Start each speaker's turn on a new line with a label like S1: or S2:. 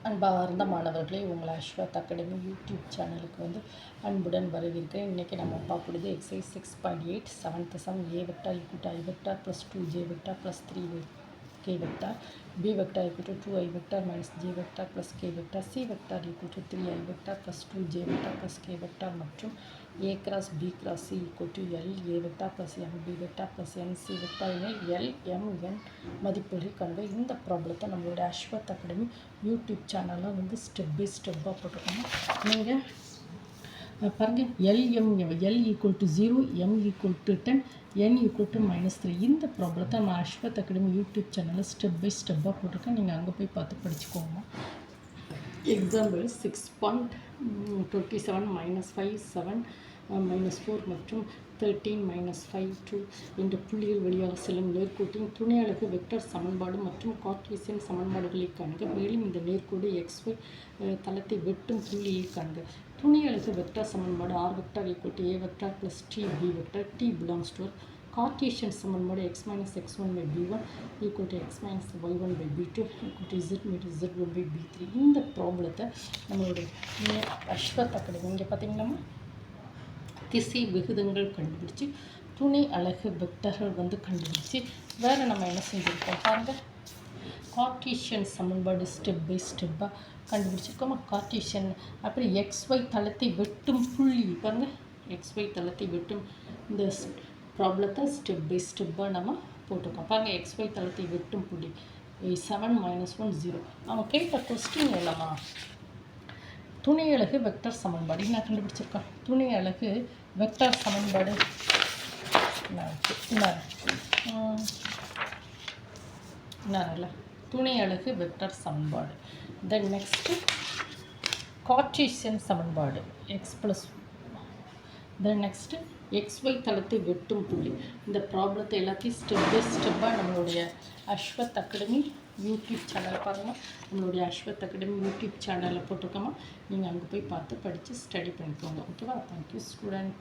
S1: அன்பார்ந்த மாணவர்களே, உங்கள் அஸ்வத் அகாடமி யூடியூப் சேனலுக்கு அன்புடன் வரவேற்கிறேன். இன்றைக்கி நம்ம பார்க்கக்கூடியது exercise 6.8 seventh sum. A vector equal to I vector plus 2 J vector plus 3 K vector, B vector equal to 2 I vector minus J vector plus K vector, C vector equal to 3 I vector plus 2 J vector plus K vector மற்றும் A cross B cross C equal to L A vector plus M B vector plus N C vector எனில் L M N மதிப்புகளை காண்க. இந்த ப்ராப்ளத்தை நம்மளோட Ashwath academy YouTube சேனலில் step by ஸ்டெப்பாக போட்டிருக்கோங்க. நீங்கள் பாருங்கள், L equal to 0, M equal to 10, n equal to -3. இந்த ப்ராப்ளத்தை நம்ம அஸ்வத் அகாடமி யூடியூப் சேனலில் ஸ்டெப் பை ஸ்டெப்பாக போட்டிருக்கேன். நீங்கள் அங்கே போய் பார்த்து படிச்சுக்கோங்க. எக்ஸாம்பிள் 6.27 -5 7 -4 மற்றும் 13 -5 2 என்ற புள்ளிகள் வழியாக செல்லும் நேர்கோட்டின் துணை அலகு வெக்டர் சமன்பாடு மற்றும் கார்ட்டீசியன் சமன்பாடுகளை காண்க. மேலும் இந்த நேர்கோடு XY தளத்தை வெட்டும் புள்ளியை காண்க. துணை அலகு வெக்டர் சமன்பாடு R vector equal to A vector plus T B vector, T belongs to Cartesian சமன்பாடு x minus x1 by b1 equal to x minus y1 by b2 equal to z minus z1 by b3. இந்த ப்ராப்ளத்தை நம்மளுடைய Ashwath academy இங்கே பார்த்தீங்கன்னா திசை விகிதங்கள் கண்டுபிடிச்சி துணை அலகு வெக்டர்கள் கண்டுபிடிச்சி வேறு நம்ம என்ன செஞ்சுருக்கோம் பாருங்கள். கார்ட்டீசியன் சமன்பாடு ஸ்டெப் பை ஸ்டெப்பாக கண்டுபிடிச்சிருக்கோமா. கார்ட்டீசியன் அப்புறம் XY தளத்தை வெட்டும் புள்ளி பாருங்கள். XY தளத்தை வெட்டும் இந்த ப்ராப்ளத்தை ஸ்டெப் பை ஸ்டெப்பாக நம்ம போட்டிருக்கோம் பாருங்கள். XY தளத்தை வெட்டும் புள்ளி 7 -1 0. அவங்க கேட்ட கொஸ்டின் இல்லைம்மா, துணை அலகு வெக்டர் சமன்பாடு நான் கண்டுபிடிச்சிருக்கோம். துணை அலகு வெக்டர் சமன்பாடு இல்லை, துணை அலகு வெக்டர் சமன்பாடு. தென் நெக்ஸ்ட்டு கார்ட்டீசியன் சமன்பாடு X plus. Then next XY தளத்தை வெட்டும் புள்ளி. இந்த ப்ராப்ளத்தை எல்லாத்தையும் ஸ்டெப் பை ஸ்டெப்பாக நம்மளுடைய அஸ்வத் அகாடமி யூடியூப் சேனலை பாருங்கள். நம்மளுடைய அஸ்வத் அகாடமி யூடியூப் சேனலில் போட்டிருக்கோமா. நீங்கள் அங்கே போய் பார்த்து படித்து ஸ்டடி பண்ணிக்கோங்க. ஓகேவா? Thank you student.